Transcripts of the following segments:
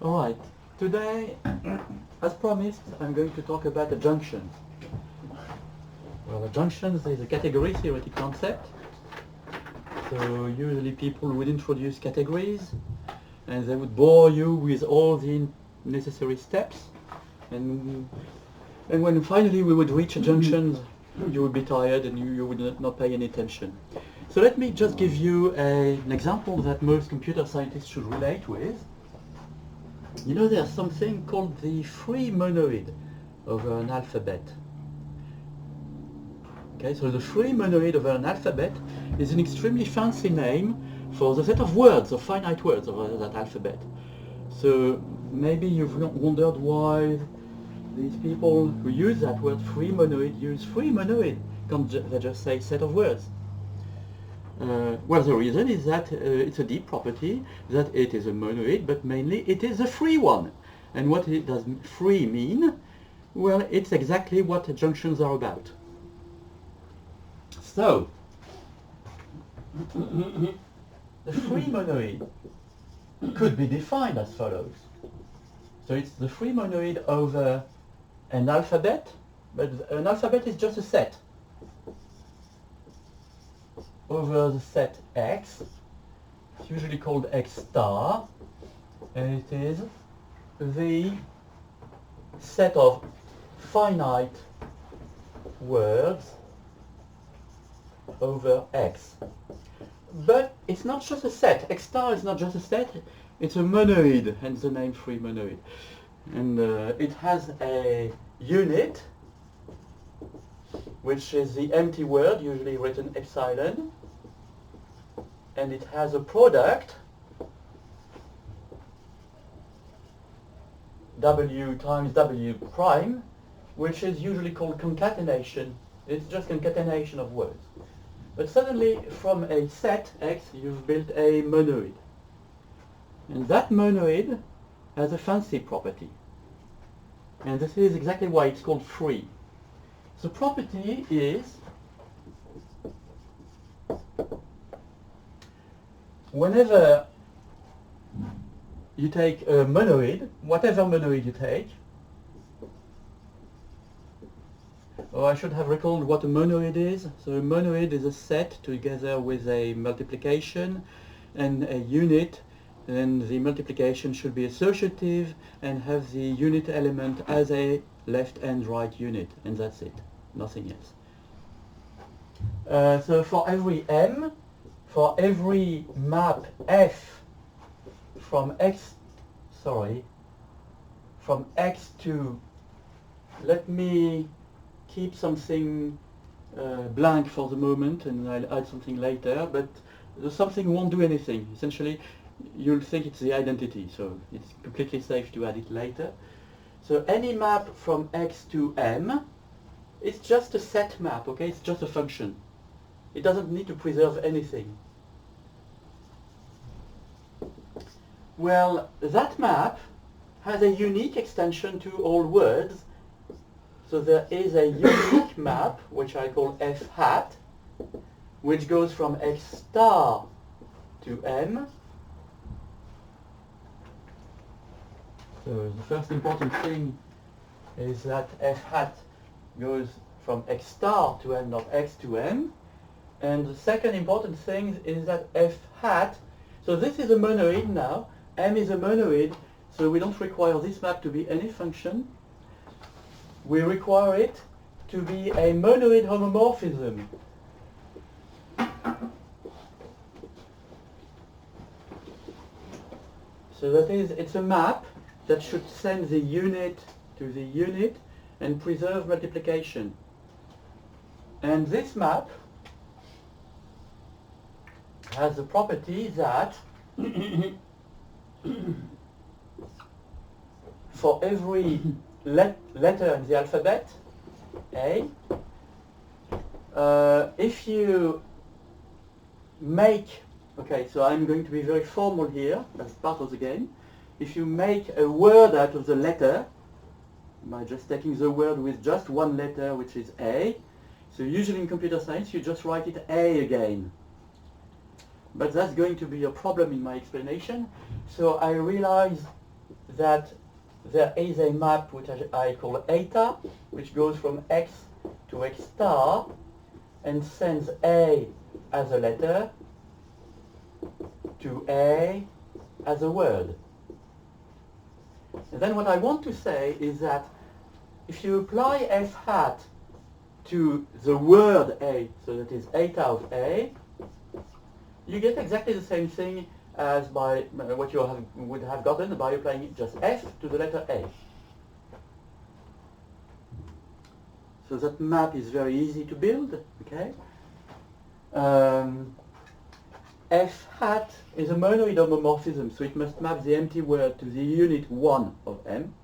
Alright, today, as promised, I'm going to talk about a junction. Well, a junction is a category theoretic concept. So usually people would introduce categories and they would bore you with all the necessary steps. And when finally we would reach a junction, you would be tired and you would not pay any attention. So let me just give you an example that most computer scientists should relate with. You know, there's something called the free monoid over an alphabet. Okay, so the free monoid over an alphabet is an extremely fancy name for the set of words, of finite words over that alphabet. So maybe you've wondered why these people who use that word free monoid use free monoid. Can't they just say set of words? Well, the reason is that it's a deep property, that it is a monoid, but mainly it is a free one. And what does free mean? Well, it's exactly what junctions are about. So, the free monoid could be defined as follows. So it's the free monoid over an alphabet, but an alphabet is just a set. Over the set X, it's usually called X star, and it is the set of finite words over X. But it's not just a set. X star is not just a set, it's a monoid, hence the name free monoid. And it has a unit, which is the empty word, usually written epsilon, and it has a product, W times W prime, which is usually called concatenation. It's just concatenation of words. But suddenly, from a set X, you've built a monoid. And that monoid has a fancy property. And this is exactly why it's called free. The property is whenever you take a monoid, whatever monoid you take, or I should have recalled what a monoid is. So a monoid is a set together with a multiplication and a unit, and the multiplication should be associative and have the unit element as a left and right unit, and that's it, nothing else. So for every m, for every map f from x to, let me keep something blank for the moment and I'll add something later, but the something won't do anything. Essentially, you'll think it's the identity, so it's completely safe to add it later. So any map from x to m, it's just a set map, okay? It's just a function. It doesn't need to preserve anything. Well, that map has a unique extension to all words. So there is a unique map, which I call f hat, which goes from x star to m. So the first important thing is that f hat goes from x star to m, not x to m. And the second important thing is that f hat, so this is a monoid now, m is a monoid, so we don't require this map to be any function. We require it to be a monoid homomorphism. So that is, it's a map that should send the unit to the unit and preserve multiplication. And this map has the property that for every letter in the alphabet, A, if you make, okay, so I'm going to be very formal here, that's part of the game. If you make a word out of the letter, by just taking the word with just one letter, which is A, so usually in computer science you just write it A again. But that's going to be a problem in my explanation, so I realize that there is a map which I call eta, which goes from x to x star and sends A as a letter to A as a word. And then what I want to say is that if you apply f hat to the word A, so that is eta of A, you get exactly the same thing as by what you would have gotten by applying just f to the letter A. So that map is very easy to build, okay? F hat is a monoid homomorphism, so it must map the empty word to the unit 1 of M.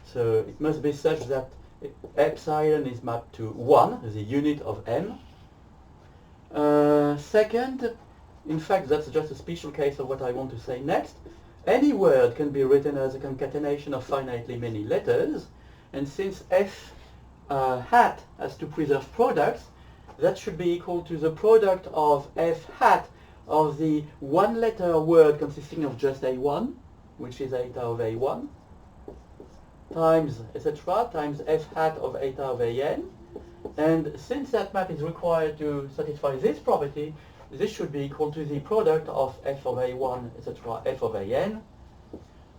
So it must be such that epsilon is mapped to 1, the unit of M. Second, in fact, that's just a special case of what I want to say next. Any word can be written as a concatenation of finitely many letters, and since f hat has to preserve products, that should be equal to the product of f hat of the one-letter word consisting of just A1, which is eta of A1, times etc. times f hat of eta of An. And since that map is required to satisfy this property, this should be equal to the product of f of A1, etc., f of An.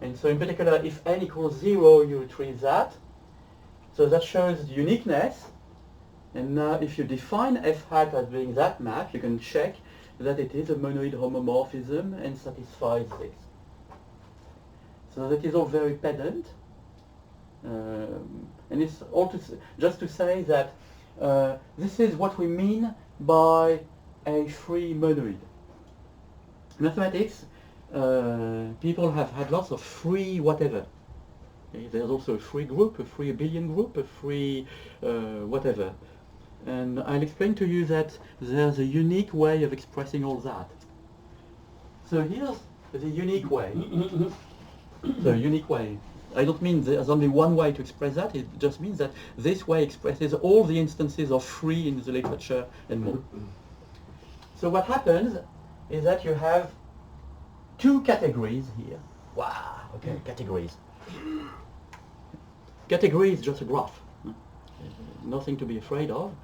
And so in particular, if n equals 0, you retrieve that. So that shows the uniqueness. And now if you define f hat as being that map, you can check that it is a monoid homomorphism and satisfies this. So that is all very pedant. And it's all just to say that this is what we mean by a free monoid. In mathematics, people have had lots of free whatever. Okay? There's also a free group, a free abelian group, a free whatever. And I'll explain to you that there's a unique way of expressing all that. So here's the unique way. The unique way. I don't mean there's only one way to express that, it just means that this way expresses all the instances of free in the literature and more. So what happens is that you have two categories here. Wow, okay, categories. Category is just a graph. Nothing to be afraid of.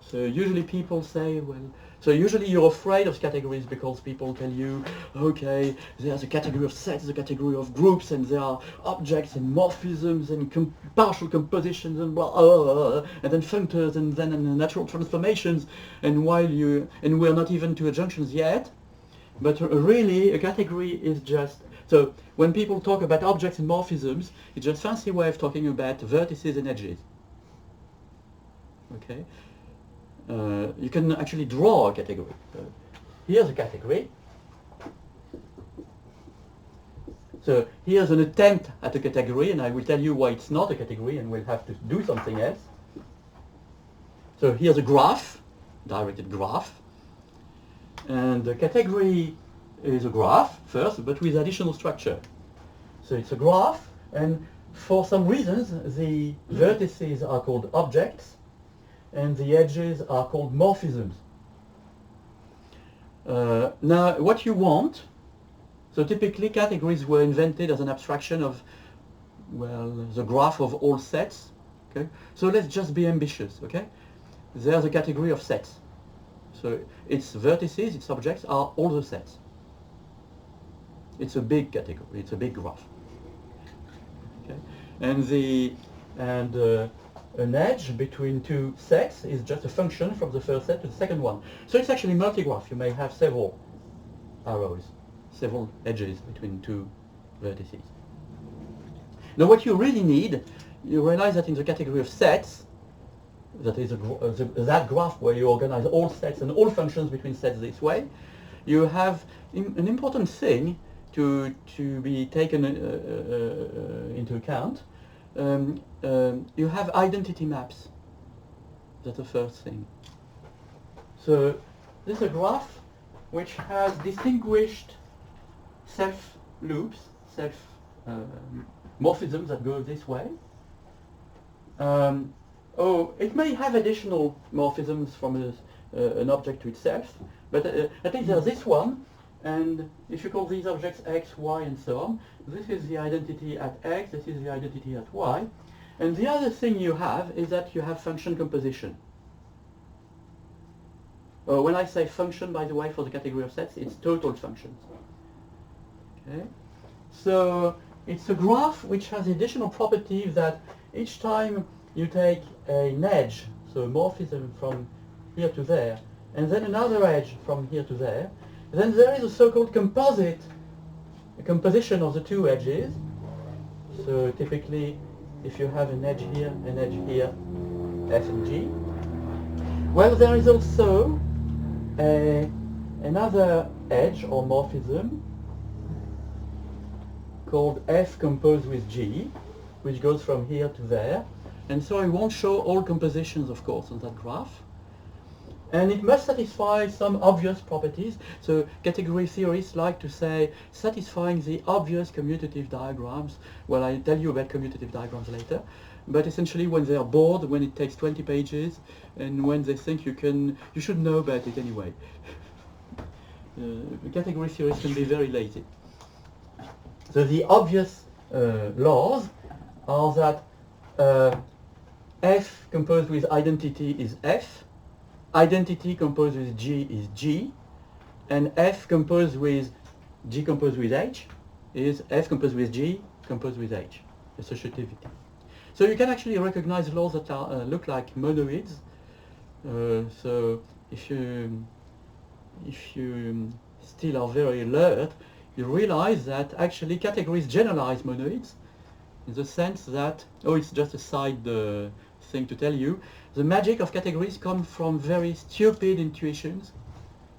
So usually people say, well, so usually you're afraid of categories because people tell you, okay, there's a category of sets, a category of groups, and there are objects and morphisms and partial compositions and blah, and then functors and then natural transformations, and we're not even to adjunctions yet, but really a category is just, so when people talk about objects and morphisms, it's just a fancy way of talking about vertices and edges. Okay. You can actually draw a category. Here's a category. So here's an attempt at a category, and I will tell you why it's not a category, and we'll have to do something else. So here's a graph, directed graph. And the category is a graph first, but with additional structure. So it's a graph, and for some reasons, the vertices are called objects, and the edges are called morphisms. Now, what you want, so typically categories were invented as an abstraction of, well, the graph of all sets. Okay, so let's just be ambitious. Okay, there's a category of sets. So its vertices, its objects are all the sets. It's a big category. It's a big graph. Okay, and an edge between two sets is just a function from the first set to the second one. So it's actually multigraph. You may have several arrows, several edges between two vertices. Now what you really need, you realize that in the category of sets, that is that graph where you organize all sets and all functions between sets this way, you have an important thing to be taken into account. You have identity maps. That's the first thing. So this is a graph which has distinguished self-loops, morphisms that go this way. It may have additional morphisms from an object to itself, but at least there's this one, And if you call these objects X, Y, and so on, this is the identity at X, this is the identity at Y. And the other thing you have is that you have function composition. When I say function, by the way, for the category of sets, it's total functions. Okay? So it's a graph which has the additional property that each time you take an edge, so a morphism from here to there, and then another edge from here to there, then there is a so-called composite, a composition of the two edges. So typically, if you have an edge here, F and G, well, there is also another edge or morphism called F composed with G, which goes from here to there. And so I won't show all compositions, of course, on that graph. And it must satisfy some obvious properties. So category theorists like to say satisfying the obvious commutative diagrams. Well, I'll tell you about commutative diagrams later. But essentially when they're bored, when it takes 20 pages, and when they think you should know about it anyway. Category theorists can be very lazy. So the obvious laws are that F composed with identity is F, identity composed with G is G, and F composed with G composed with H is F composed with G composed with H, associativity. So you can actually recognize laws that are, look like monoids. So if you still are very alert, you realize that actually categories generalize monoids in the sense that, it's just a side thing to tell you, the magic of categories comes from very stupid intuitions,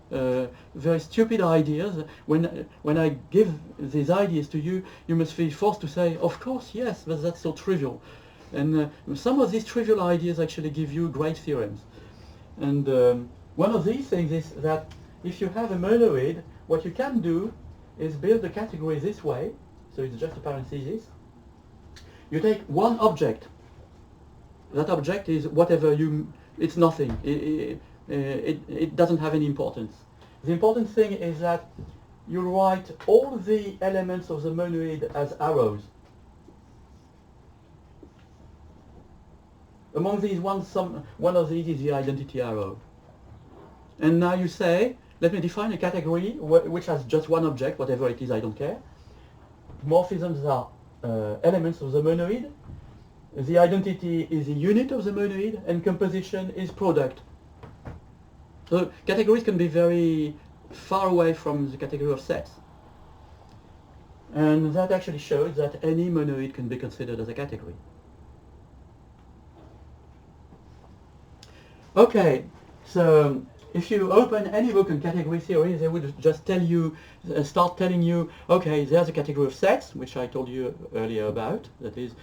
very stupid ideas. When I give these ideas to you, you must feel forced to say, of course, yes, but that's so trivial. And some of these trivial ideas actually give you great theorems. And one of these things is that if you have a monoid, what you can do is build a category this way, so it's just a parenthesis. You take one object. That object is whatever it's nothing. It doesn't have any importance. The important thing is that you write all the elements of the monoid as arrows. Among these, one of these is the identity arrow. And now you say, let me define a category which has just one object, whatever it is, I don't care. Morphisms are elements of the monoid. The identity is a unit of the monoid, and composition is product. So categories can be very far away from the category of sets. And that actually shows that any monoid can be considered as a category. Okay, so if you open any book on category theory, they would just tell you, start telling you, okay, there's a category of sets, which I told you earlier about. That is,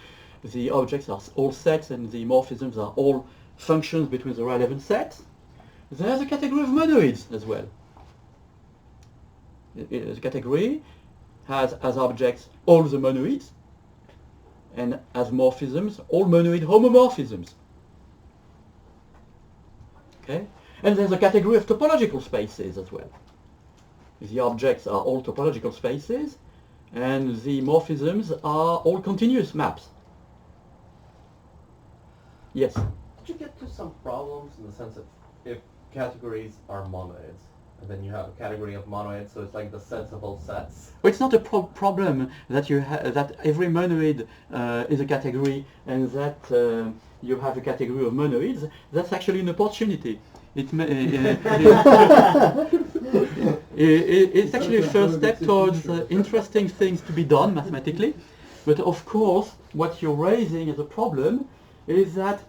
the objects are all sets and the morphisms are all functions between the relevant sets. There's a category of monoids as well. The category has as objects all the monoids, and as morphisms all monoid homomorphisms. Okay? And there's a category of topological spaces as well. The objects are all topological spaces, and the morphisms are all continuous maps. Yes? Did you get to some problems in the sense that if categories are monoids, and then you have a category of monoids, so it's like the sets of all sets? Well, it's not a problem that that every monoid is a category and that you have a category of monoids. That's actually an opportunity. It's actually a first step towards interesting things to be done mathematically. But of course, what you're raising as a problem is that,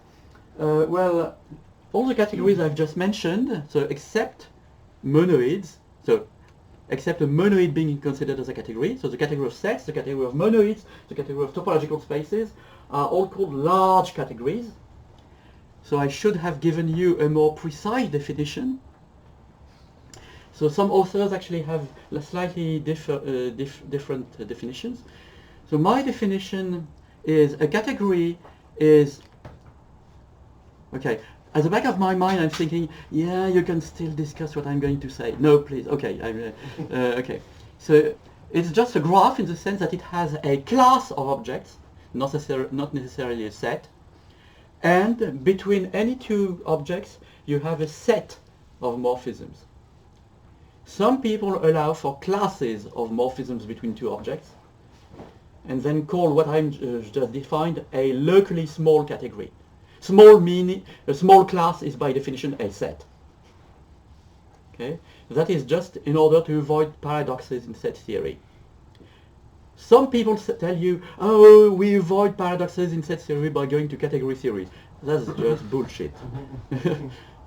well, all the categories I've just mentioned, so except monoids, so except a monoid being considered as a category, so the category of sets, the category of monoids, the category of topological spaces, are all called large categories. So I should have given you a more precise definition. So some authors actually have slightly different definitions. So my definition is a category is, okay, at the back of my mind, I'm thinking, yeah, you can still discuss what I'm going to say. No, please. Okay. Okay. So it's just a graph in the sense that it has a class of objects, not necessarily a set. And between any two objects, you have a set of morphisms. Some people allow for classes of morphisms between two objects, and then call what I'm just defined a locally small category. Small meaning a small class is by definition a set. Okay, that is just in order to avoid paradoxes in set theory. Some people tell you, oh, we avoid paradoxes in set theory by going to category theory. That's just bullshit.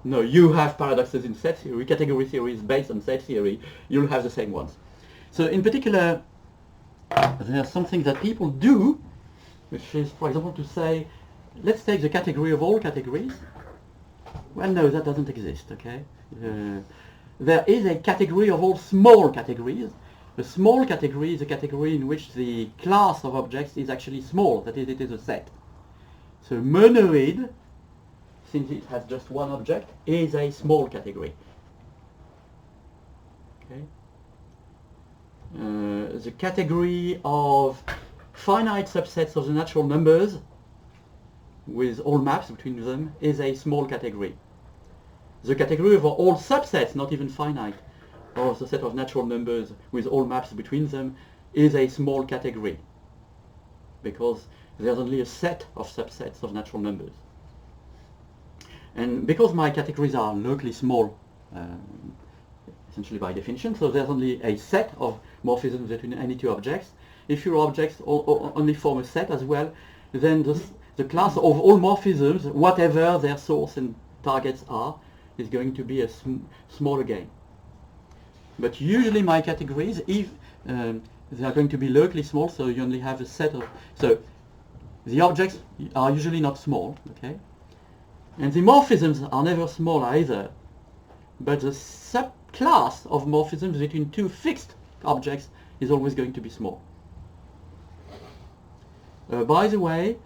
No, you have paradoxes in set theory. Category theory is based on set theory. You'll have the same ones. So in particular, there's something that people do, which is, for example, to say, let's take the category of all categories. Well, no, that doesn't exist, okay? There is a category of all small categories. A small category is a category in which the class of objects is actually small, that is, it is a set. So monoid, since it has just one object, is a small category. Okay. The category of finite subsets of the natural numbers with all maps between them is a small category. The category of all subsets, not even finite, of the set of natural numbers with all maps between them is a small category, because there's only a set of subsets of natural numbers. And because my categories are locally small, essentially by definition, so there's only a set of morphisms between any two objects. If your objects only form a set as well, then the class of all morphisms, whatever their source and targets are, is going to be a small again. But usually my categories, if they are going to be locally small, so you only have a set of, so the objects are usually not small, okay? And the morphisms are never small either, but the subclass of morphisms between two fixed objects is always going to be small. By the way,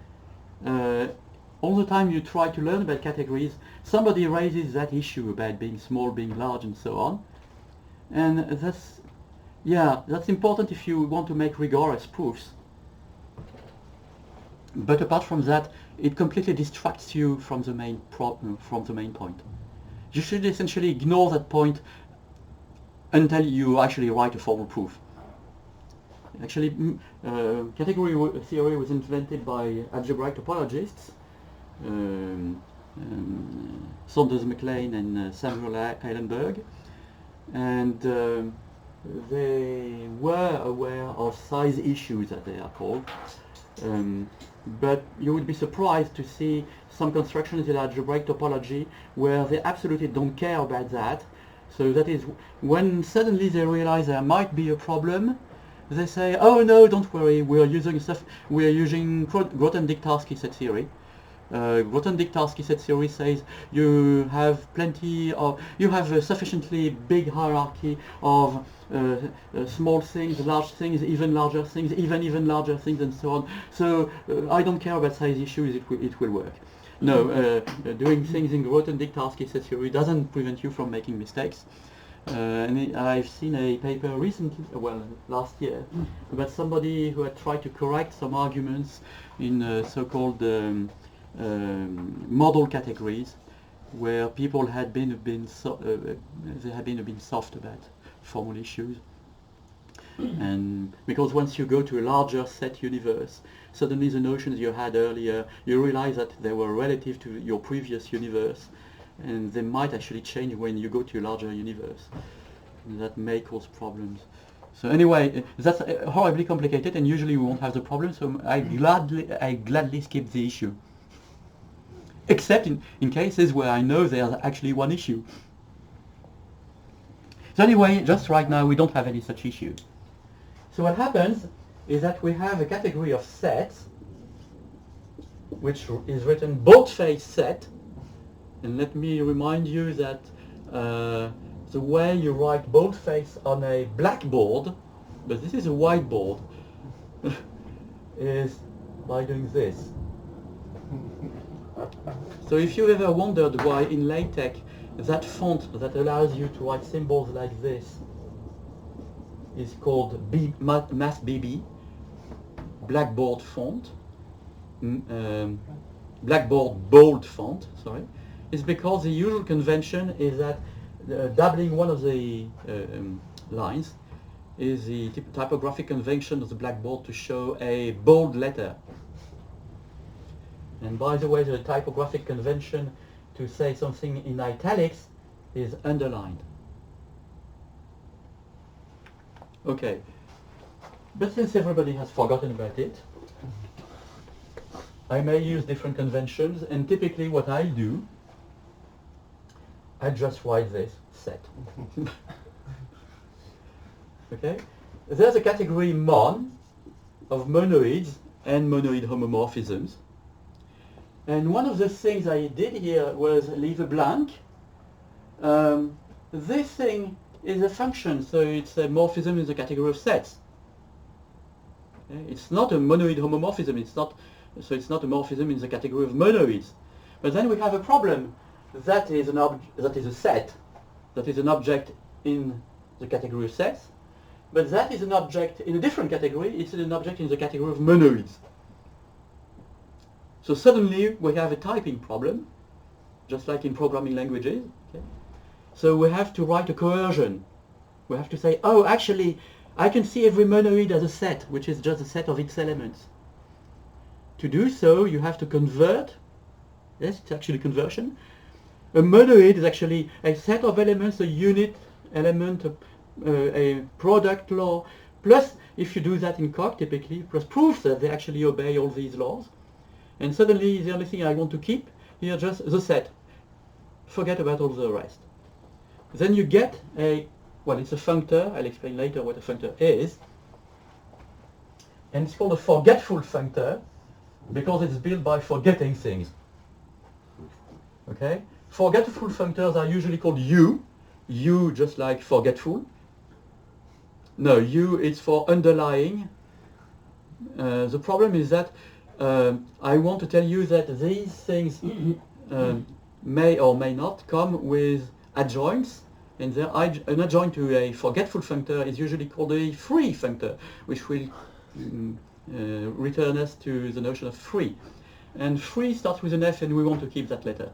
all the time you try to learn about categories, somebody raises that issue about being small, being large, and so on. And that's important if you want to make rigorous proofs. But apart from that, it completely distracts you from the main point. You should essentially ignore that point until you actually write a formal proof. Actually, category theory was invented by algebraic topologists, Saunders MacLean and Samuel Eilenberg, and they were aware of size issues, as they are called. But you would be surprised to see some constructions in algebraic topology where they absolutely don't care about that. So that is, when suddenly they realize there might be a problem, they say, "Oh no, don't worry. We are using Grothendieck-Tarski set theory." Grothendieck-Tarski set theory says you have a sufficiently big hierarchy of small things, large things, even larger things, even larger things, and so on. So I don't care about size issues. It will work. No, doing things in Grothendieck-Tarski set theory doesn't prevent you from making mistakes. And I've seen a paper recently, well, last year, about somebody who had tried to correct some arguments in so-called model categories, where people had been a bit soft about formal issues. And because once you go to a larger set universe, suddenly the notions you had earlier, you realize that they were relative to your previous universe, and they might actually change when you go to a larger universe. And that may cause problems. So anyway, that's horribly complicated, and usually we won't have the problem, so I gladly skip the issue. Except in cases where I know there's actually one issue. So anyway, just right now we don't have any such issue. So what happens is that we have a category of sets, which is written boldface set. And let me remind you that the way you write boldface on a blackboard, but this is a whiteboard, is by doing this. So if you ever wondered why in LaTeX that font that allows you to write symbols like this is called Mass BB, Blackboard font, Blackboard bold font, sorry, is because the usual convention is that doubling one of the lines is the typographic convention of the blackboard to show a bold letter. And by the way, the typographic convention to say something in italics is underlined. Okay, but since everybody has forgotten about it, I may use different conventions, and typically what I do, I just write this, set. Okay? There's a category mon of monoids and monoid homomorphisms. And one of the things I did here was leave a blank. This thing is a function, so it's a morphism in the category of sets. Okay? It's not a monoid homomorphism, so it's not a morphism in the category of monoids. But then we have a problem. That is a set, that is an object in the category of sets, but that is an object in a different category. It's an object in the category of monoids. So suddenly we have a typing problem, just like in programming languages. Okay? So we have to write a coercion. We have to say, oh, actually, I can see every monoid as a set, which is just a set of its elements. To do so, you have to convert. Yes, it's actually conversion. A monoid is actually a set of elements, a unit element, a product law, plus, if you do that in Coq typically, plus proof that they actually obey all these laws. And suddenly the only thing I want to keep here is just the set. Forget about all the rest. Then you get it's a functor. I'll explain later what a functor is. And it's called a forgetful functor because it's built by forgetting things. Okay? Forgetful functors are usually called U. U just like forgetful. No, U is for underlying. The problem is that I want to tell you that these things may or may not come with adjoints, and an adjoint to a forgetful functor is usually called a free functor, which will return us to the notion of free. And free starts with an F, and we want to keep that letter.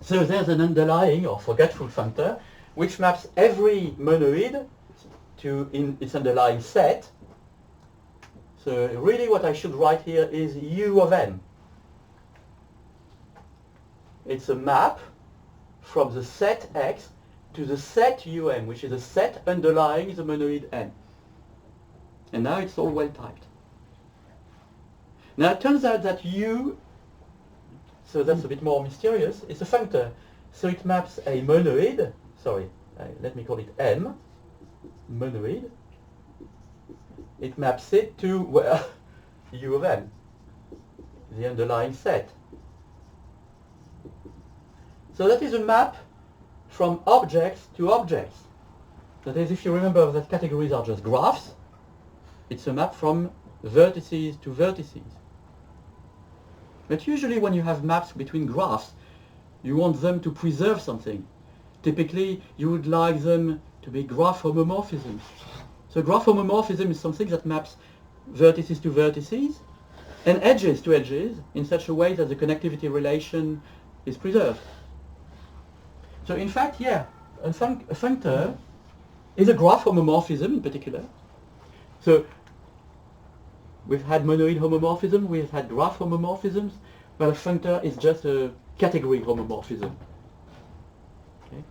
So there's an underlying or forgetful functor which maps every monoid to its underlying set. So really what I should write here is U of M. It's a map from the set X to the set UM, which is a set underlying the monoid N. And now it's all well typed. Now it turns out that U, so that's a bit more mysterious, it's a functor. So it maps a monoid, let me call it M, monoid. It maps it to, well, U of M, the underlying set. So that is a map from objects to objects. That is, if you remember that categories are just graphs, it's a map from vertices to vertices. But usually when you have maps between graphs, you want them to preserve something. Typically, you would like them to be graph homomorphisms. So graph homomorphism is something that maps vertices to vertices and edges to edges in such a way that the connectivity relation is preserved. So in fact, yeah, a functor is a graph homomorphism in particular. So we've had monoid homomorphism, we've had graph homomorphisms, but a functor is just a category homomorphism. Okay?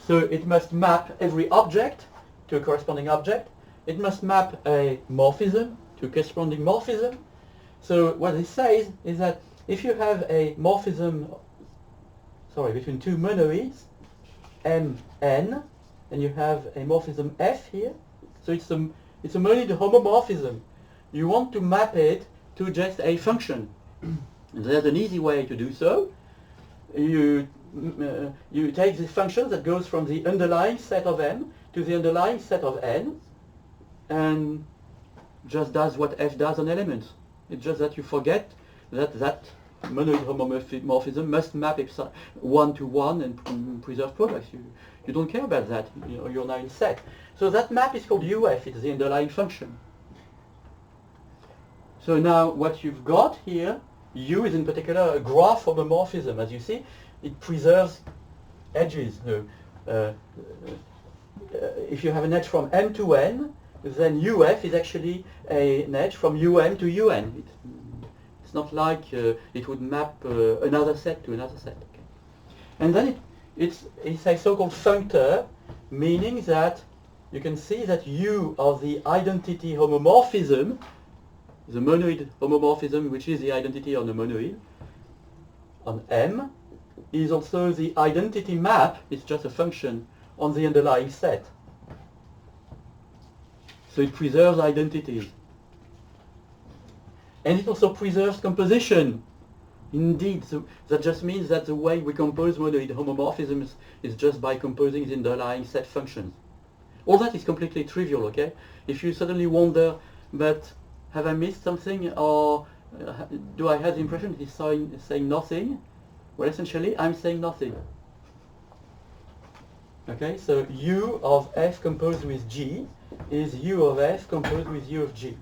So it must map every object to a corresponding object. It must map a morphism to a corresponding morphism. So what it says is that if you have a morphism, between two monoids, M, N, and you have a morphism F here, so it's a monoid homomorphism. You want to map it to just a function. And there's an easy way to do so. You take the function that goes from the underlying set of M to the underlying set of N and just does what F does on elements. It's just that you forget that monoid homomorphism must map 1 to 1 and preserve products. You don't care about that. You're now in set. So that map is called UF. It's the underlying function. So now what you've got here, U is in particular a graph homomorphism. As you see, it preserves edges. If you have an edge from M to N, then UF is actually an edge from UN to UN. It's not like it would map another set to another set. Okay. And then it's a so-called functor, meaning that you can see that U of the identity homomorphism, the monoid homomorphism, which is the identity on the monoid, on M, is also the identity map. It's just a function on the underlying set. So it preserves identities. And it also preserves composition. Indeed, so that just means that the way we compose monoid homomorphisms is just by composing the underlying set functions. All that is completely trivial, okay? If you suddenly wonder, but have I missed something, or do I have the impression he's saying nothing? Well, essentially, I'm saying nothing. Okay, so U of F composed with G is U of F composed with U of G.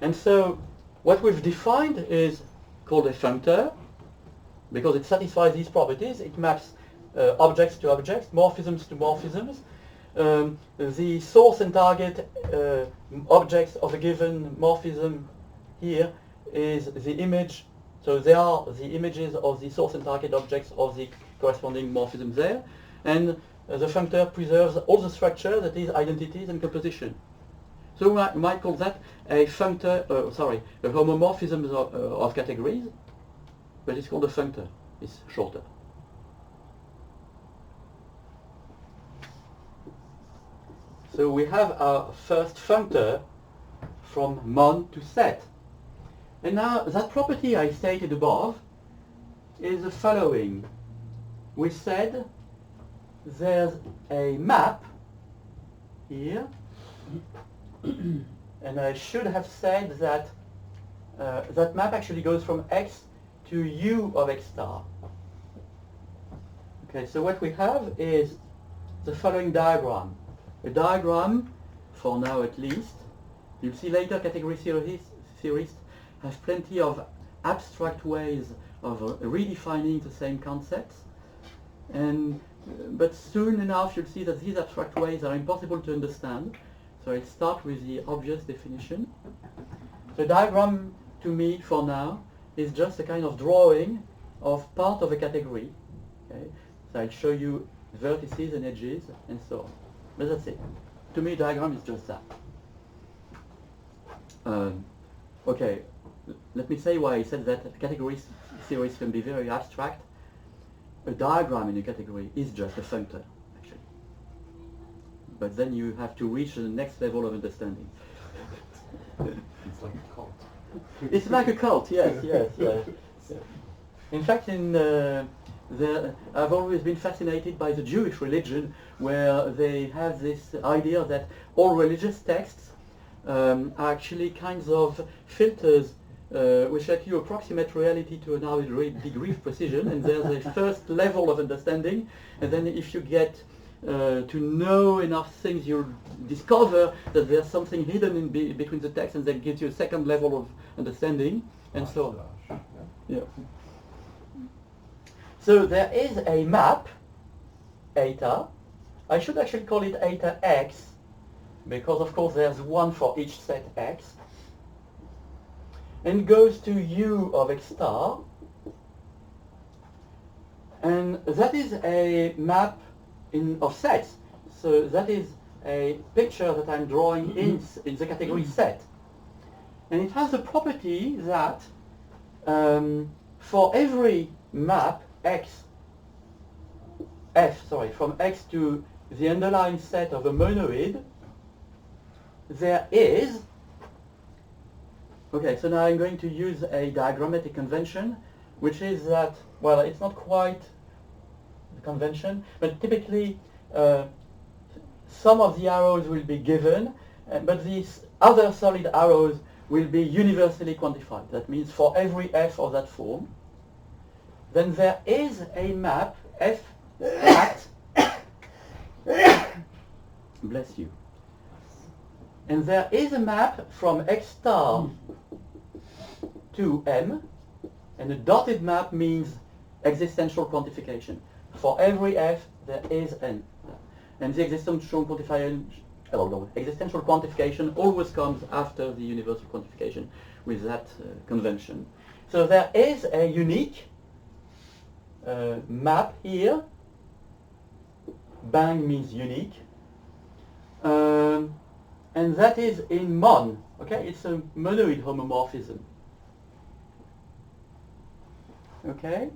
And so what we've defined is called a functor, because it satisfies these properties. It maps objects to objects, morphisms to morphisms. The source and target objects of a given morphism here is the image. So they are the images of the source and target objects of the corresponding morphism there. And the functor preserves all the structure, that is identities and composition. So we might call that a functor, a homomorphism of categories, but it's called a functor. It's shorter. So we have our first functor from mon to set. And now that property I stated above is the following. We said there's a map here, and I should have said that that map actually goes from X to U of X star. Okay, so what we have is the following diagram. A diagram, for now at least. You'll see later category theorists have plenty of abstract ways of redefining the same concepts. But soon enough you'll see that these abstract ways are impossible to understand. So I'll start with the obvious definition. The diagram to me for now is just a kind of drawing of part of a category. Okay? So I'll show you vertices and edges and so on. But that's it. To me, diagram is just that. Okay, let me say why I said that category theories can be very abstract. A diagram in a category is just a functor, actually. But then you have to reach the next level of understanding. It's like a cult. It's like a cult, yes. In fact, I've always been fascinated by the Jewish religion, where they have this idea that all religious texts are actually kinds of filters which let you approximate reality to an arbitrary degree of precision, and there's a first level of understanding, and then if you get to know enough things, you'll discover that there's something hidden in between the text, and that gives you a second level of understanding, and so on. Yeah. So there is a map, eta. I should actually call it eta x, because of course there's one for each set x, and goes to U of X star, and that is a map of sets. So that is a picture that I'm drawing in the category set. And it has the property that for every map from X to the underlying set of a monoid, there is, okay, so now I'm going to use a diagrammatic convention, which is that, well, it's not quite the convention, but typically some of the arrows will be given, but these other solid arrows will be universally quantified. That means for every f of that form, then there is a map f hat, bless you, and there is a map from x star to m, and a dotted map means existential quantification. For every f, there is n. And the existential quantification always comes after the universal quantification with that convention. So there is a unique map here. Bang means unique. And that is in mon. Okay, it's a monoid homomorphism. Okay,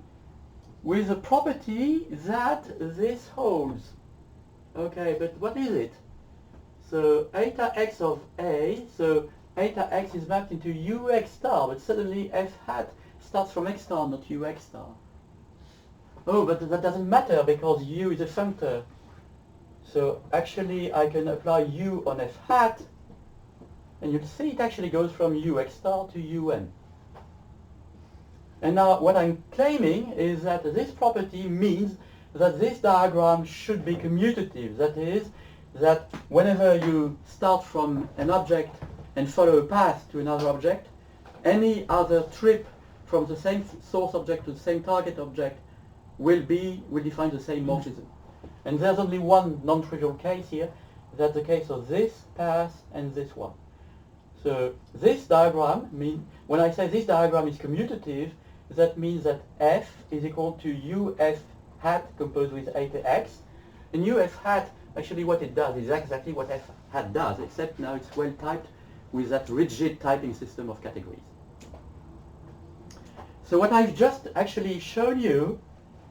with a property that this holds. Okay, but what is it? So eta x of A, so eta x is mapped into ux star, but suddenly f hat starts from x star, not ux star. Oh, but that doesn't matter because u is a functor. So actually I can apply u on f hat, and you'll see it actually goes from ux star to un. And now what I'm claiming is that this property means that this diagram should be commutative. That is, that whenever you start from an object and follow a path to another object, any other trip from the same source object to the same target object will define the same morphism. And there's only one non-trivial case here. That's the case of this path and this one. So this diagram when I say this diagram is commutative, that means that f is equal to uf hat composed with eta x, and uf hat, actually what it does is exactly what f hat does, except now it's well typed with that rigid typing system of categories. So what I've just actually shown you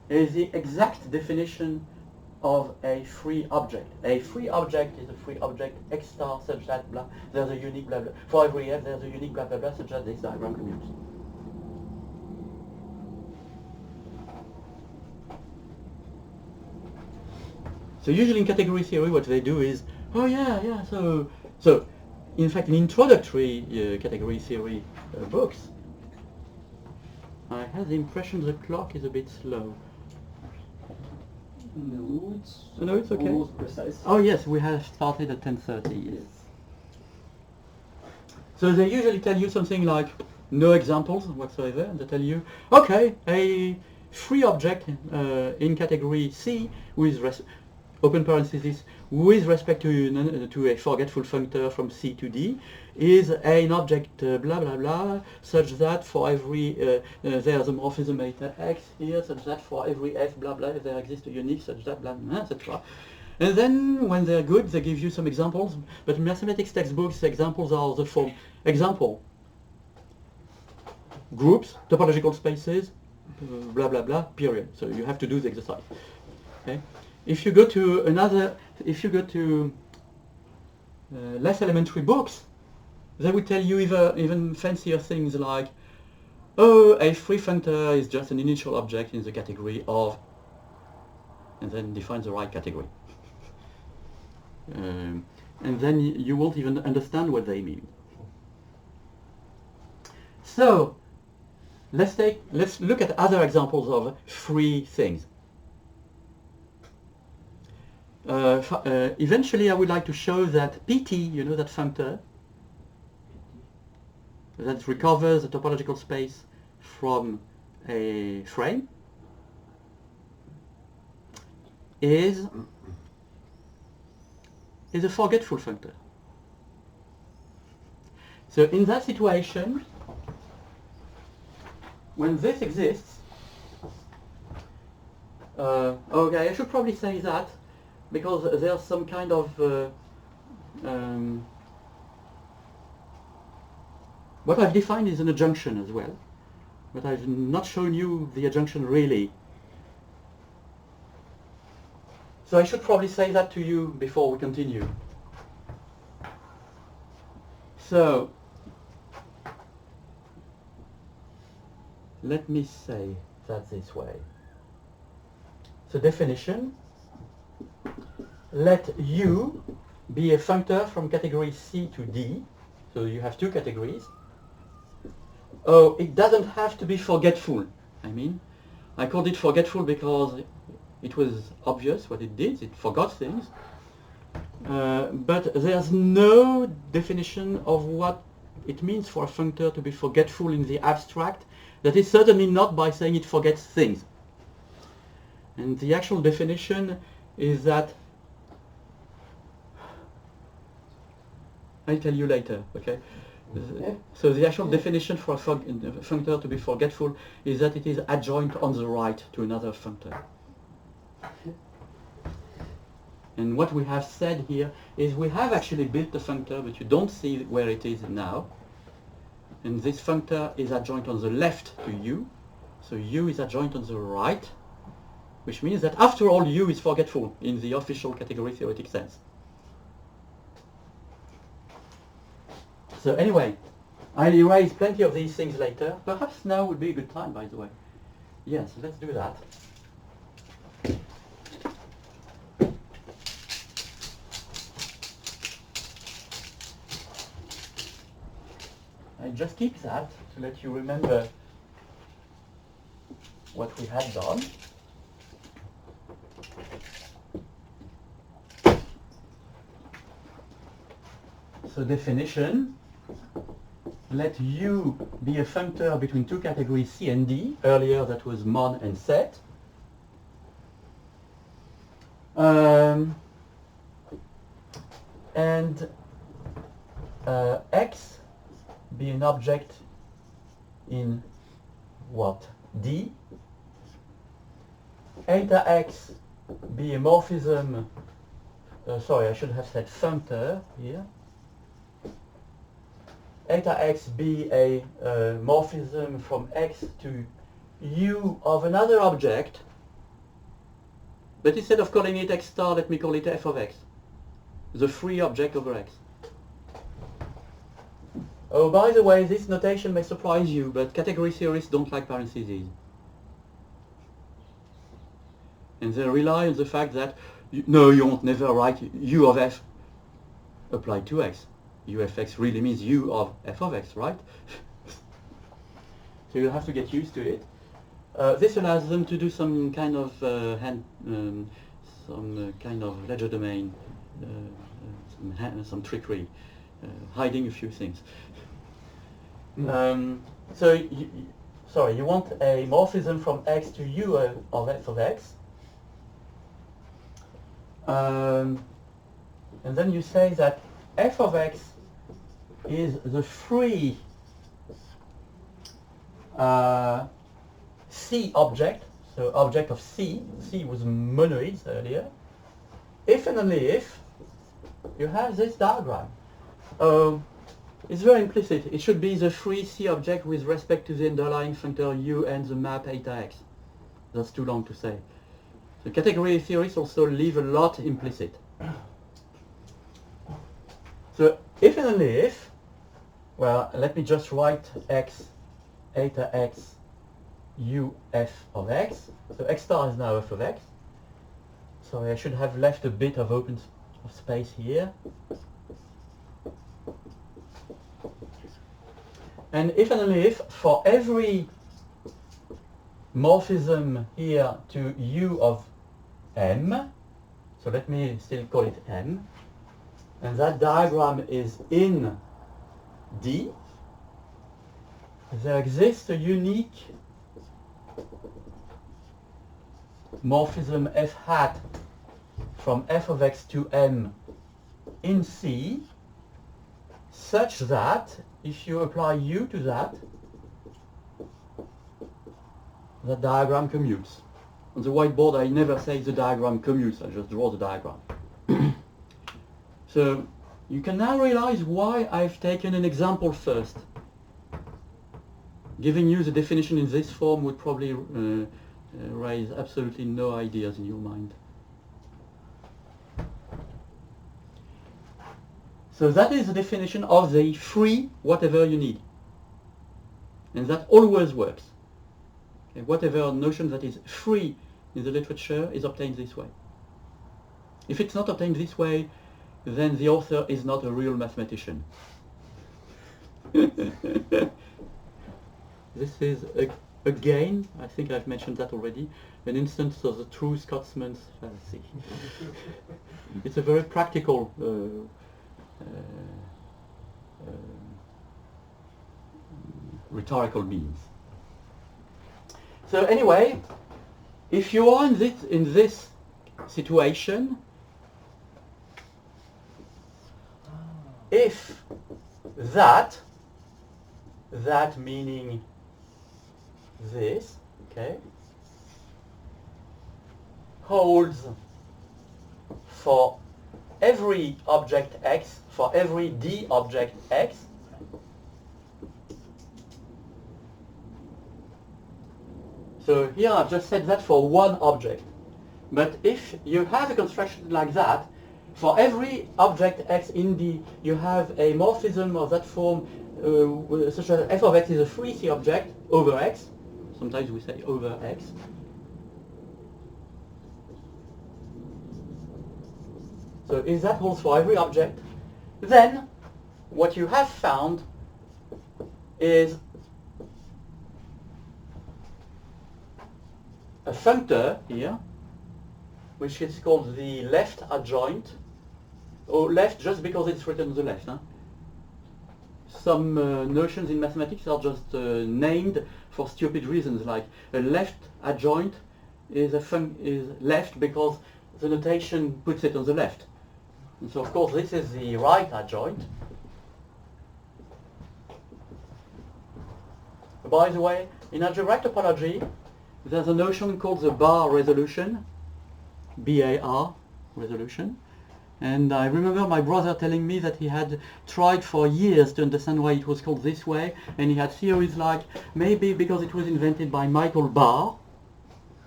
is the exact definition of a free object. A free object is a free object x star such that blah, there's a unique blah blah. For every f there's a unique blah blah blah such that this diagram commutes. So usually in category theory what they do is, oh yeah, so in fact in introductory category theory books, I have the impression the clock is a bit slow. No, it's okay. Almost precise. Oh yes, we have started at 10:30. Yes. So they usually tell you something like no examples whatsoever, and they tell you, okay, a free object in category C with open parenthesis with respect to a forgetful functor from C to D is an object blah blah blah such that for every there's a morphism eta x here such that for every f blah blah there exists a unique such that blah blah etc. And then when they're good they give you some examples, but in mathematics textbooks examples are the form example groups, topological spaces, blah blah blah period. So you have to do the exercise. Okay. If you go to less elementary books, they will tell you even fancier things like, oh, a free functor is just an initial object in the category of, and then define the right category. And then you won't even understand what they mean. So let's look at other examples of free things. Eventually I would like to show that PT, you know, that functor that recovers a topological space from a frame is a forgetful functor. So in that situation, when this exists, okay, I should probably say that because there's some kind of what I've defined is an adjunction as well, but I've not shown you the adjunction really. So I should probably say that to you before we continue. So let me say that this way. So definition, let U be a functor from category C to D. So you have two categories. Oh, it doesn't have to be forgetful. I called it forgetful because it was obvious what it did. It forgot things. But there's no definition of what it means for a functor to be forgetful in the abstract. That is certainly not by saying it forgets things. And the actual definition is that, I'll tell you later, okay? So the actual definition for a functor to be forgetful is that it is adjoint on the right to another functor. And what we have said here is we have actually built a functor, but you don't see where it is now. And this functor is adjoint on the left to u. So u is adjoint on the right, which means that after all u is forgetful in the official category theoretic sense. So anyway, I'll erase plenty of these things later. Perhaps now would be a good time, by the way. Yes, let's do that. I just keep that to let you remember what we had done. So definition, let U be a functor between two categories C and D. Earlier that was mon and set. And X be an object in what? D. Eta X be a morphism, sorry, I should have said functor here. Eta X be a morphism from X to U of another object, but instead of calling it X star, let me call it F of X, the free object over X. Oh, by the way, this notation may surprise you, but category theorists don't like parentheses. And they rely on the fact that, no, you won't never write U of F applied to X. U of X really means U of F of X, right? So you have to get used to it. This allows them to do some kind of kind of ledger domain, some trickery, hiding a few things. So you want a morphism from X to U of F of X. And then you say that F of X is the free C object, so object of C. C was monoids earlier. If and only if you have this diagram. It's very implicit. It should be the free C object with respect to the underlying functor U and the map eta X. That's too long to say. The category theorists also leave a lot implicit. So if and only if, well, let me just write X, eta X, U, F of X. So X star is now F of X. So I should have left a bit of open space here. And if and only if, for every morphism here to U of M, so let me still call it M, and that diagram is in D, there exists a unique morphism F hat from F of X to M in C, such that if you apply U to that, the diagram commutes. On the whiteboard I never say the diagram commutes, I just draw the diagram. So you can now realize why I've taken an example first. Giving you the definition in this form would probably raise absolutely no ideas in your mind. So that is the definition of the free whatever you need. And that always works. Okay, whatever notion that is free in the literature is obtained this way. If it's not obtained this way, then the author is not a real mathematician. This is, again, I think I've mentioned that already, an instance of the true Scotsman's fallacy. It's a very practical rhetorical means. So anyway, if you are in this situation, if that meaning this, okay, holds for every object X, for every D object X, so here I've just said that for one object. But if you have a construction like that, for every object X in D, you have a morphism of that form such that f of X is a free C object over X. Sometimes we say over X. So if that holds for every object, then what you have found is a functor here, which is called the left adjoint, or left just because it's written on the left. Huh? Some notions in mathematics are just named for stupid reasons, like a left adjoint is left because the notation puts it on the left. And so of course this is the right adjoint. By the way, in algebraic topology, there's a notion called the bar resolution, BAR resolution. And I remember my brother telling me that he had tried for years to understand why it was called this way, and he had theories like maybe because it was invented by Michael Barr.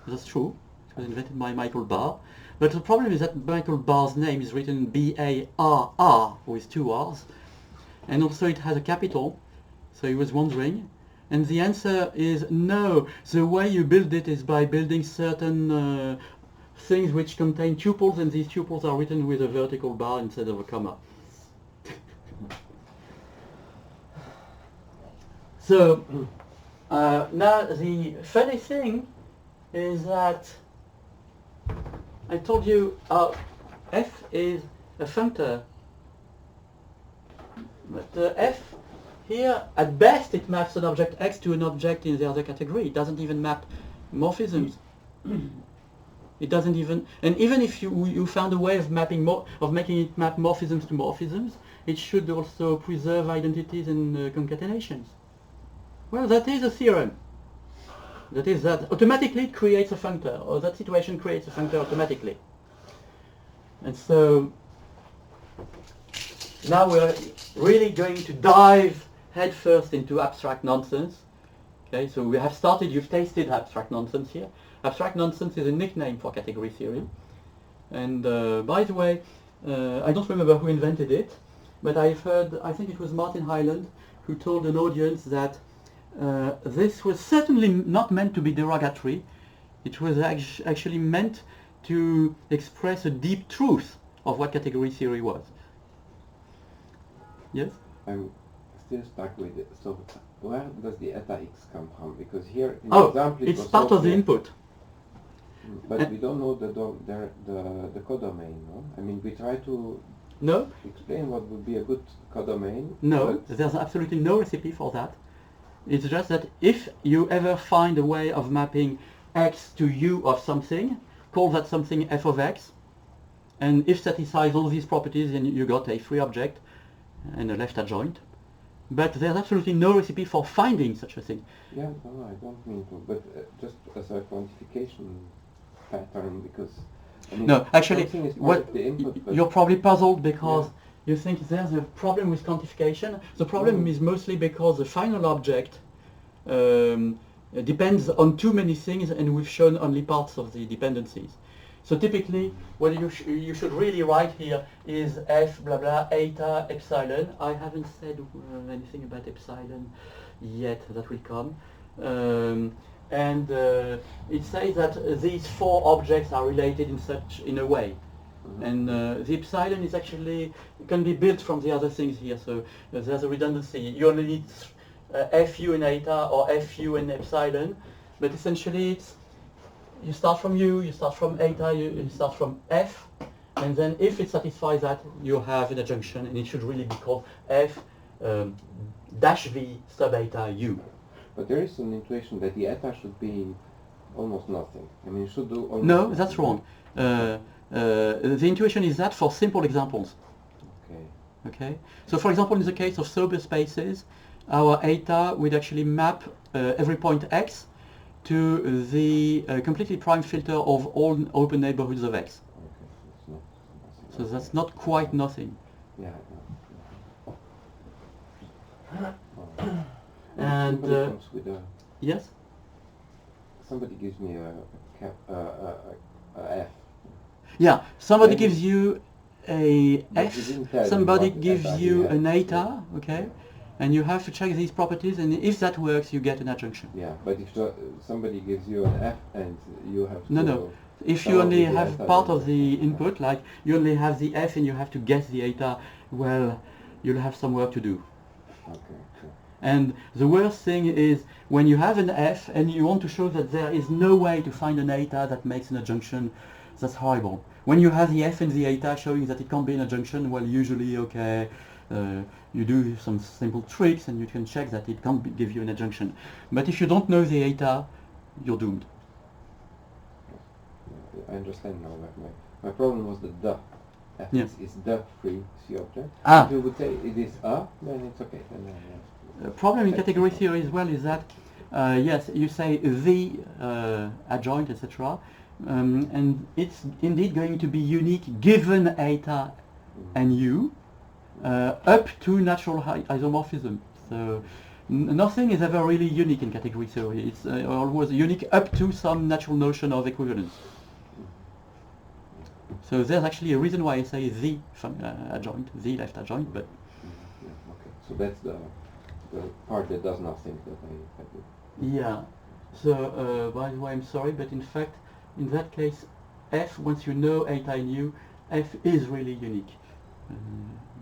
That's true, it was invented by Michael Barr. But the problem is that Michael Barr's name is written B-A-R-R with two R's, and also it has a capital, so he was wondering. And the answer is no, the way you build it is by building certain things which contain tuples, and these tuples are written with a vertical bar instead of a comma. So now the funny thing is that I told you f is a functor, but f here at best it maps an object X to an object in the other category. It doesn't even map morphisms. It doesn't even, and even if you found a way of mapping making it map morphisms to morphisms, it should also preserve identities and concatenations. Well, that is a theorem. That is that automatically it creates a functor, or that situation creates a functor automatically. And so now we're really going to dive headfirst into abstract nonsense. Okay, so we have started, you've tasted abstract nonsense here. Abstract nonsense is a nickname for category theory. And by the way, I don't remember who invented it, but I've heard, I think it was Martin Hyland, who told an audience that this was certainly not meant to be derogatory. It was actually meant to express a deep truth of what category theory was. Yes? I'm still stuck with it. So where does the eta x come from? Because here in the example it's part of the input. But we don't know the codomain, no? I mean, we try to explain what would be a good codomain. No, there's absolutely no recipe for that. It's just that if you ever find a way of mapping x to u of something, call that something f of x, and if satisfies all these properties, then you got a free object and a left adjoint. But there's absolutely no recipe for finding such a thing. Yeah, no, I don't mean to, but just as a quantification pattern, because I mean, no, actually, what the input, you're probably puzzled because you think there's a problem with quantification. The problem is mostly because the final object depends on too many things, and we've shown only parts of the dependencies. So typically, what you should really write here is f blah blah eta epsilon. I haven't said anything about epsilon yet. That will come. And it says that these four objects are related in a way. And the epsilon is actually, can be built from the other things here, so there's a redundancy. You only need FU and eta or FU and epsilon, but essentially it's, you start from U, you start from eta, you start from F, and then if it satisfies that, you have an adjunction, and it should really be called F dash V sub eta U. But there is an intuition that the eta should be almost nothing. I mean, it should do almost No, nothing. that's wrong. The intuition is that for simple examples. Okay. Okay. So, for example, in the case of sober spaces, our eta would actually map every point x to the completely prime filter of all open neighborhoods of x. Okay. So that's not quite nothing. Yeah. And somebody comes with a, yes. somebody gives me a F. Yeah. Somebody Then gives you a But F. you didn't tell me Somebody what gives eta you he an had. eta. Okay. And you have to check these properties, and if that works, you get an adjunction. Yeah, but if somebody gives you an F and you have to... No. If you come up only with the have eta, part then- of the input, like you only have the F and you have to guess the eta, well, you'll have some work to do. Okay. And the worst thing is when you have an F and you want to show that there is no way to find an eta that makes an adjunction, that's horrible. When you have the F and the eta showing that it can't be an adjunction, well, usually, okay, you do some simple tricks and you can check that it can't give you an adjunction. But if you don't know the eta, you're doomed. I understand now. My problem was the the. F Yes. is the free C object. Ah. If you would say it is a, then it's okay. Then, The problem in category theory as well is that, yes, you say the adjoint, etc., and it's indeed going to be unique given eta and U up to natural isomorphism. So nothing is ever really unique in category theory. It's always unique up to some natural notion of equivalence. So there's actually a reason why I say the adjoint, the left adjoint, but... yeah, okay. So that's the part that does not think that I do. Yeah. So, by the way, I'm sorry, but in fact, in that case, F, once you know eta and U, F is really unique.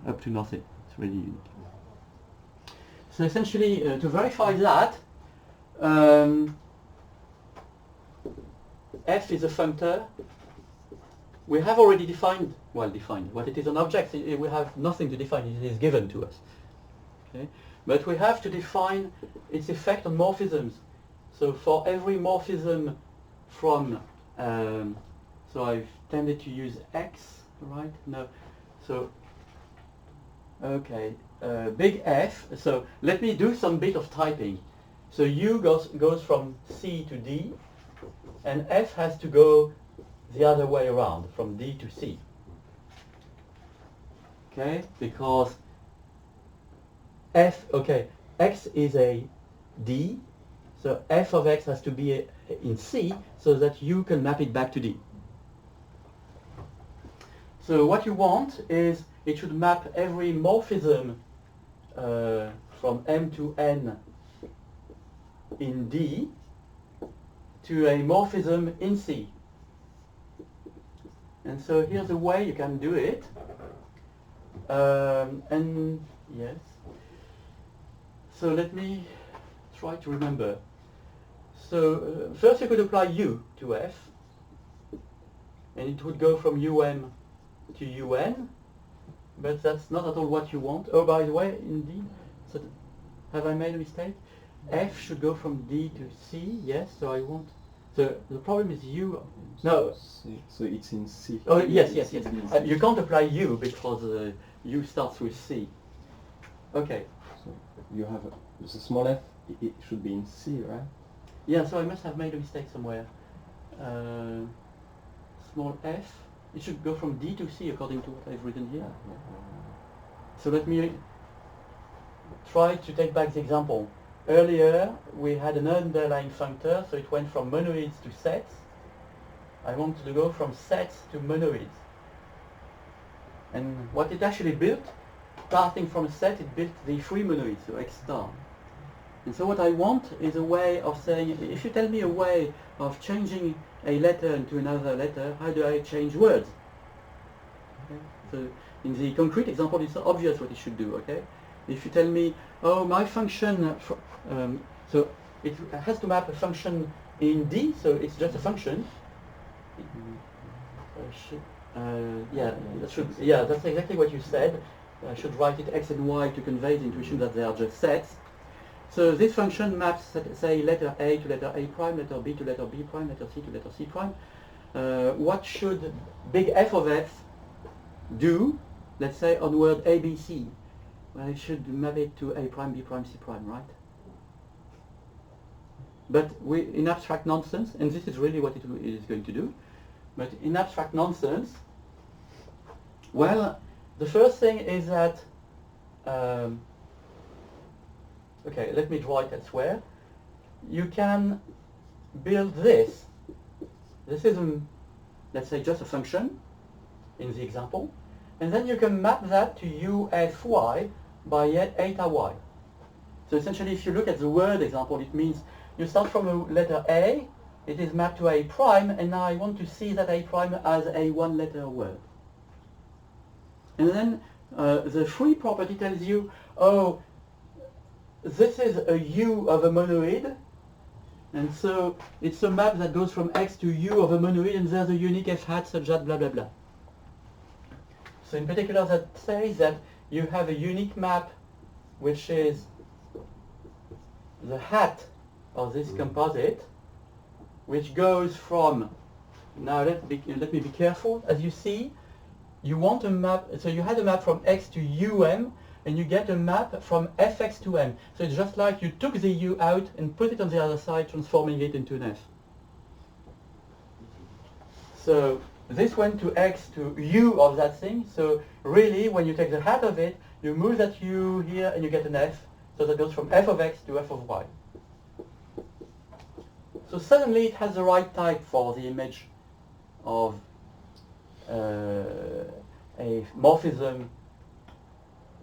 Up to nothing. It's really unique. So essentially, to verify that, F is a functor. We have already defined what it is an object. We have nothing to define. It is given to us. Okay? But we have to define its effect on morphisms. So for every morphism from, so I've tended to use X, right? No. So, okay, big F. So let me do some bit of typing. So U goes from C to D, and F has to go the other way around, from D to C. Okay, because F, okay, X is a D, so F of X has to be in C so that you can map it back to D. So what you want is it should map every morphism from M to N in D to a morphism in C. And so here's a way you can do it. And yes. So let me try to remember. So first you could apply U to F, and it would go from UM to UN, but that's not at all what you want. Oh, by the way, indeed, so have I made a mistake? F should go from D to C, yes, so I want... So the problem is U... No. So it's in C. Oh, yes. You can't apply U because U starts with C. Okay. So you have the small f, it should be in C, right? Yeah, so I must have made a mistake somewhere. Small f, it should go from D to C according to what I've written here. So let me try to take back the example. Earlier we had an underlying functor, so it went from monoids to sets. I want to go from sets to monoids. And what it actually built, starting from a set, it built the free monoid, so X star. And so what I want is a way of saying, if you tell me a way of changing a letter into another letter, how do I change words? Okay? So in the concrete example, it's obvious what it should do. Okay, if you tell me, oh, my function, so it has to map a function in D, so it's just a function. That's exactly what you said. I should write it x and y to convey the intuition that they are just sets. So this function maps, say, letter A to letter A prime, letter B to letter B prime, letter C to letter C prime. What should big F of F do, let's say, on word A, B, C? Well, it should map it to A prime, B prime, C prime, right? But in abstract nonsense, and this is really what it is going to do, but in abstract nonsense, well, the first thing is that, okay, let me draw it elsewhere. You can build this. This is, let's say, just a function in the example, and then you can map that to UFY by eta y. So essentially, if you look at the word example, it means you start from a letter A, it is mapped to A prime, and now I want to see that A prime as a one-letter word. And then the free property tells you, oh, this is a U of a monoid, and so it's a map that goes from X to U of a monoid, and there's a unique F hat such that blah blah blah. So in particular, that says that you have a unique map, which is the hat of this composite, which goes from, now let me be careful, as you see, you want a map, so you had a map from X to UM, and you get a map from Fx to M. So it's just like you took the U out and put it on the other side, transforming it into an F. So this went to X to U of that thing, so really when you take the hat of it, you move that U here and you get an F, so that goes from F of X to F of Y. So suddenly it has the right type for the image of a morphism.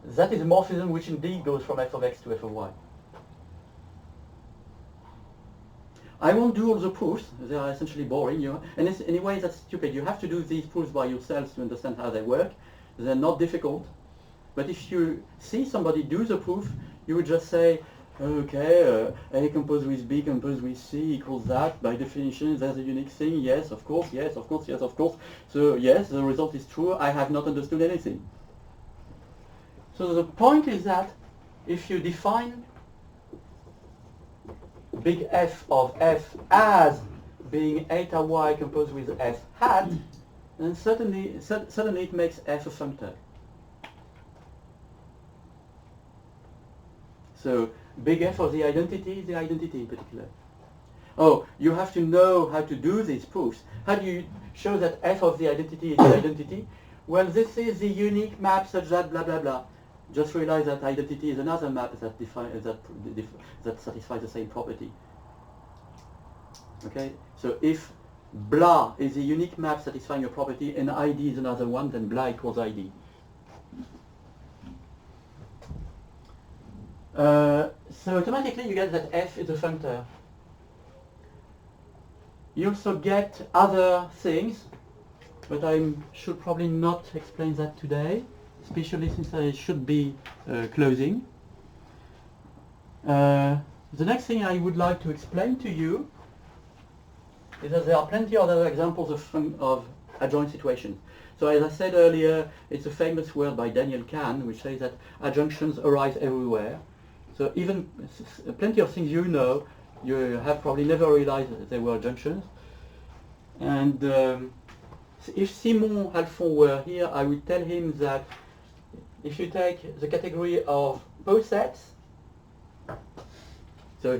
That is a morphism which indeed goes from F of X to F of Y. I won't do all the proofs, they are essentially boring. And anyway, that's stupid. You have to do these proofs by yourselves to understand how they work. They're not difficult. But if you see somebody do the proof, you would just say, okay, A composed with B composed with C equals that. By definition, there's a unique thing. Yes, of course, yes, of course, yes, of course. So yes, the result is true. I have not understood anything. So the point is that if you define big F of F as being eta y composed with F hat, then suddenly it makes F a functor. So big F of the identity is the identity in particular. Oh, you have to know how to do these proofs. How do you show that F of the identity is the identity? Well, this is the unique map such that blah blah blah. Just realize that identity is another map that satisfies the same property. Okay, so if blah is a unique map satisfying a property and ID is another one, then blah equals ID. So automatically you get that F is a functor. You also get other things, but I should probably not explain that today, especially since I should be closing. The next thing I would like to explain to you is that there are plenty of other examples of adjoint situations. So as I said earlier, it's a famous word by Daniel Kahn, which says that adjunctions arise everywhere. So even plenty of things you know, you have probably never realized that they were adjunctions. And if Simon Alphon were here, I would tell him that if you take the category of posets, so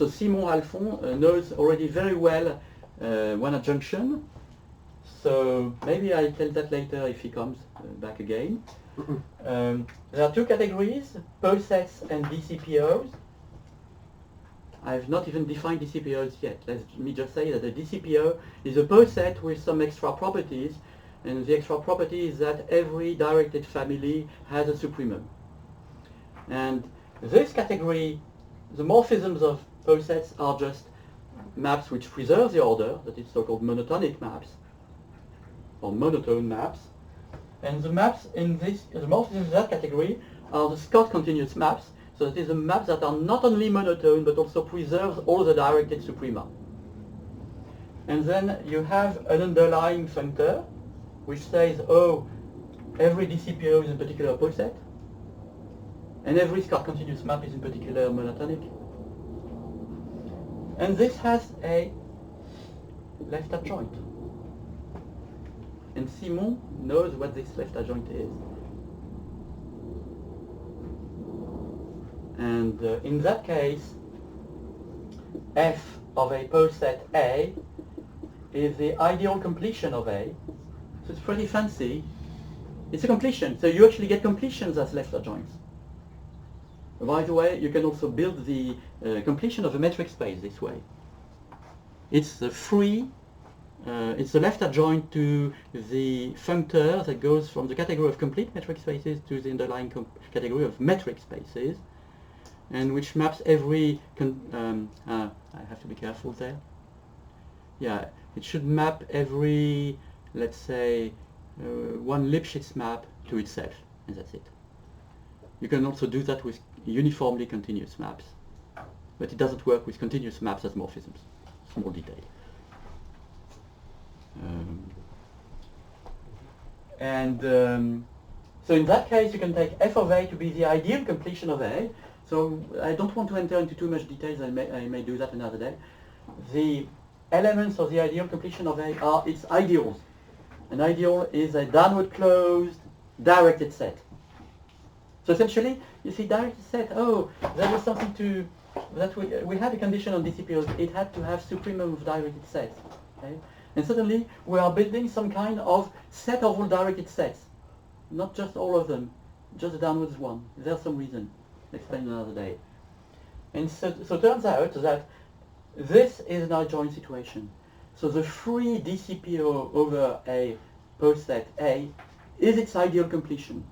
Simon Alphon knows already very well one adjunction. So maybe I'll tell that later if he comes back again. There are two categories, posets and DCPOs. I've not even defined DCPOs yet. Let me just say that a DCPO is a poset with some extra properties, and the extra property is that every directed family has a supremum. And this category, the morphisms of posets are just maps which preserve the order, that is so-called monotonic maps, or monotone maps. And the maps in this, the morphisms in that category are the Scott continuous maps. So that is the maps that are not only monotone but also preserves all the directed suprema. And then you have an underlying functor which says, oh, every DCPO is in particular poset, and every Scott continuous map is in particular monotonic. And this has a left adjoint. And Simon knows what this left adjoint is. And in that case, f of a poset A is the ideal completion of A. So it's pretty fancy. It's a completion. So you actually get completions as left adjoints. By the way, you can also build the completion of a metric space this way. It's the free, it's the left adjoint to the functor that goes from the category of complete metric spaces to the underlying category of metric spaces, and which maps every, I have to be careful there. Yeah, it should map every, let's say, one Lipschitz map to itself, and that's it. You can also do that with uniformly continuous maps, but it doesn't work with continuous maps as morphisms. Small detail. So in that case, you can take f of A to be the ideal completion of A. So I don't want to enter into too much details. I may do that another day. The elements of the ideal completion of A are its ideals. An ideal is a downward closed directed set. So essentially, you see directed set, oh, there was something to, that we had a condition on DCPOs, it had to have supremum of directed sets. Okay? And suddenly, we are building some kind of set of all directed sets. Not just all of them, just the downwards one. There's some reason. I'll explain another day. And so it turns out that this is an adjoint situation. So the free DCPO over a poset A is its ideal completion.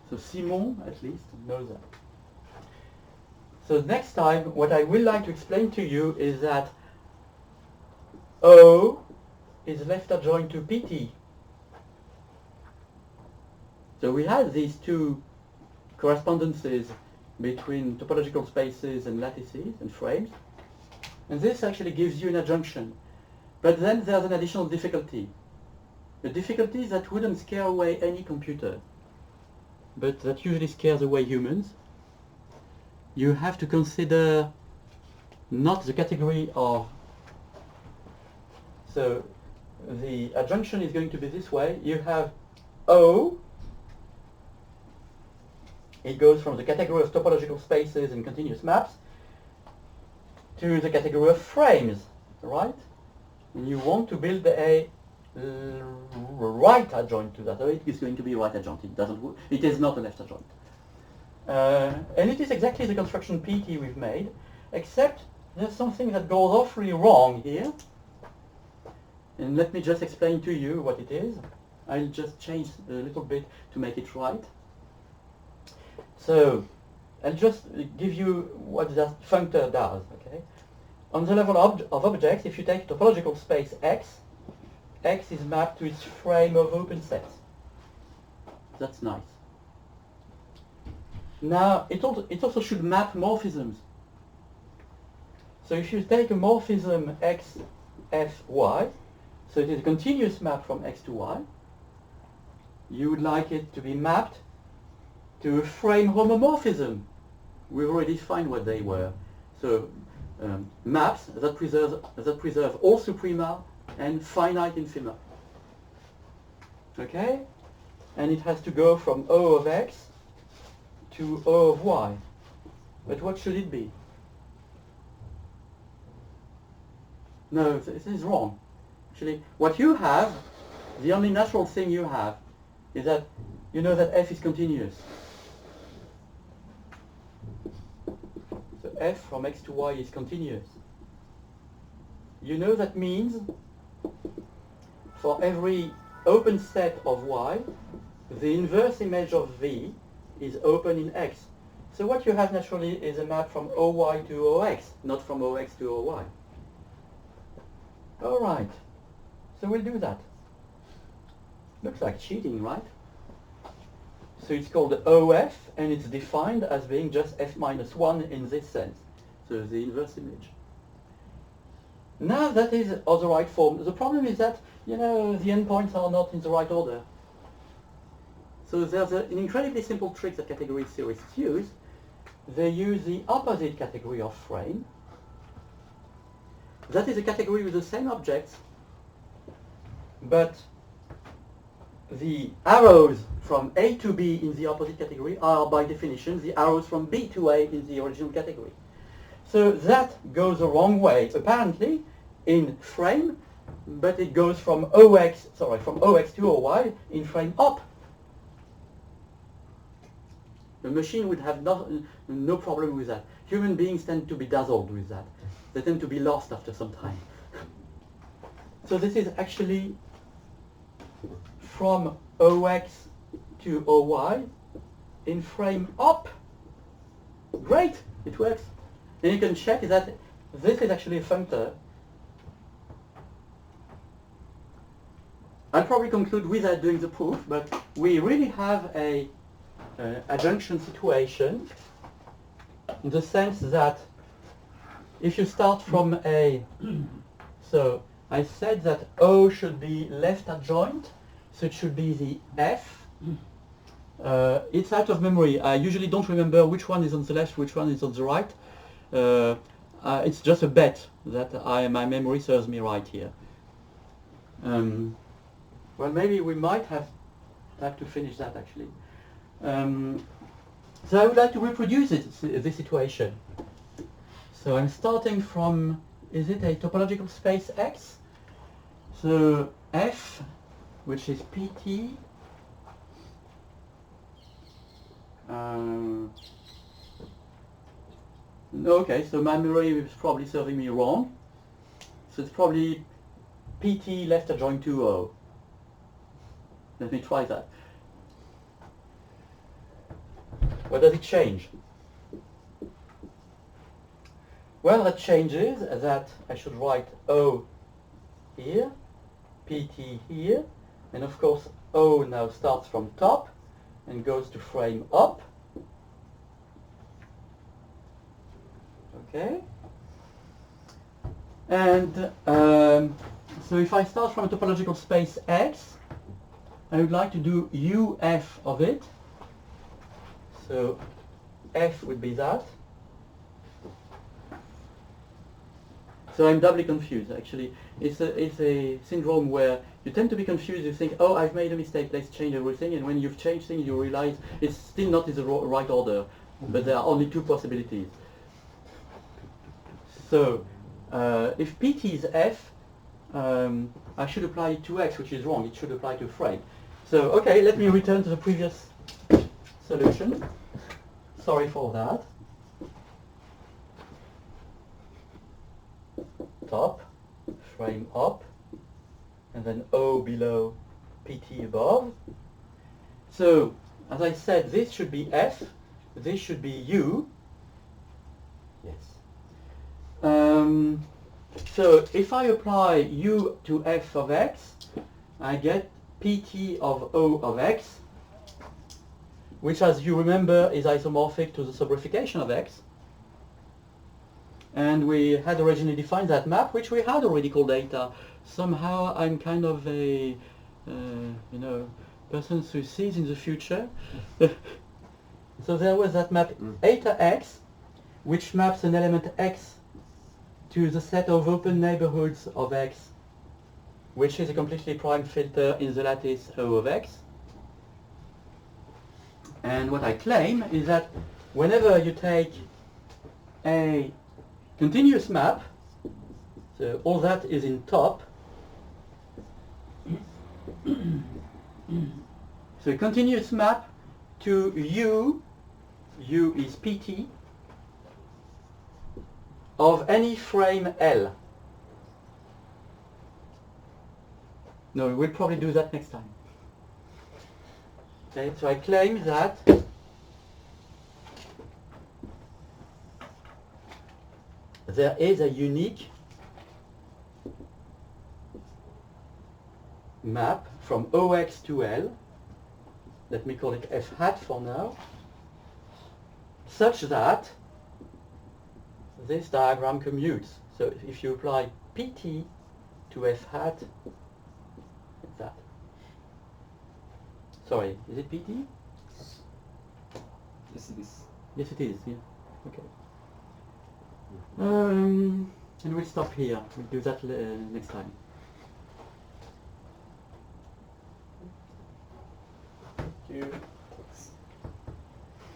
So Simon, at least, knows that. So next time, what I would like to explain to you is that O is left adjoint to PT. So we had these two correspondences between topological spaces and lattices and frames. And this actually gives you an adjunction. But then there's an additional difficulty. The difficulty is that wouldn't scare away any computer, but that usually scares away humans. You have to consider not the category of, so the adjunction is going to be this way. You have O, it goes from the category of topological spaces and continuous maps to the category of frames, right? And you want to build a right adjoint to that. So it is going to be right adjoint. It doesn't work. It is not a left adjoint. And it is exactly the construction PT we've made, except there's something that goes awfully wrong here. And let me just explain to you what it is. I'll just change a little bit to make it right. So I'll just give you what that functor does. Okay? On the level of objects, if you take topological space X, X is mapped to its frame of open sets. That's nice. Now, it also should map morphisms. So if you take a morphism X, F, Y, so it is a continuous map from X to Y, you would like it to be mapped to a frame homomorphism. We've already defined what they were. So maps that preserve all suprema and finite infima. Okay? And it has to go from O of X to O of Y. But what should it be? No, this is wrong. Actually, what you have, the only natural thing you have, is that you know that F is continuous. So F from X to Y is continuous. You know that means for every open set of Y, the inverse image of V is open in X. So what you have naturally is a map from OY to OX, not from OX to OY. All right, so we'll do that. Looks like cheating, right? So it's called OF, and it's defined as being just f minus 1 in this sense. So the inverse image. Now that is of the right form. The problem is that, the endpoints are not in the right order. So there's an incredibly simple trick that category theorists use. They use the opposite category of frame. That is a category with the same objects, but the arrows from A to B in the opposite category are by definition the arrows from B to A in the original category. So that goes the wrong way, apparently, in frame, but it goes from OX to OY in frame up. The machine would have no problem with that. Human beings tend to be dazzled with that. They tend to be lost after some time. So this is actually from OX to OY in frame up. Great, it works. And you can check that this is actually a functor. I'll probably conclude without doing the proof, but we really have a adjunction situation in the sense that if you start from A, so I said that O should be left adjoint, so it should be the F. It's out of memory. I usually don't remember which one is on the left, which one is on the right. It's just a bet that my memory serves me right here. Well, maybe we might have to finish that actually. So I would like to reproduce this situation. So I'm starting from, is it a topological space X? So F, which is PT, okay, so my memory is probably serving me wrong. So it's probably PT left adjoint to O. Let me try that. What does it change? Well, that changes that I should write O here, PT here, and of course O now starts from top and goes to frame up. Okay? And so if I start from a topological space X, I would like to do UF of it. So F would be that. So I'm doubly confused actually. It's a syndrome where you tend to be confused. You think, oh, I've made a mistake, let's change everything. And when you've changed things, you realize it's still not in the right order. But there are only two possibilities. So if PT is F, I should apply it to X, which is wrong. It should apply to frame. So okay, let me return to the previous solution. Sorry for that. Top, frame up, and then O below, PT above. So, as I said, this should be F, this should be U. Yes. So, if I apply U to F of X, I get PT of O of X, which, as you remember, is isomorphic to the subrification of X. And we had originally defined that map, which we had already called eta. Somehow I'm kind of a, person who sees in the future. So there was that map eta X, which maps an element X to the set of open neighborhoods of X, which is a completely prime filter in the lattice O of X. And what I claim is that whenever you take a continuous map, so all that is in top, so a continuous map to U is PT, of any frame L. No, we'll probably do that next time. Okay, so I claim that there is a unique map from OX to L, let me call it F hat for now, such that this diagram commutes. So if you apply PT to F hat, it's that. Sorry, is it PT? Yes, it is. Yes, it is, yeah. Okay. And we'll stop here. We'll do that next time. Thank you.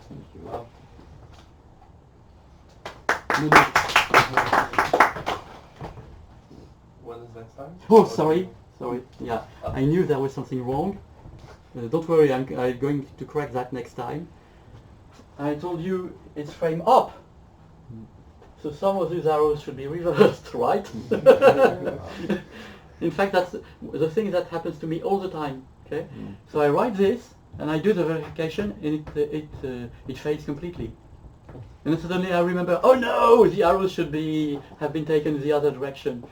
Thank you. Wow. When is next time? Oh, sorry. Yeah, I knew there was something wrong. Don't worry, I'm going to correct that next time. I told you it's frame up. So some of these arrows should be reversed, right? In fact, that's the thing that happens to me all the time. Okay, so I write this and I do the verification, and it fades completely. And then suddenly I remember, oh no, the arrows should have been taken the other direction.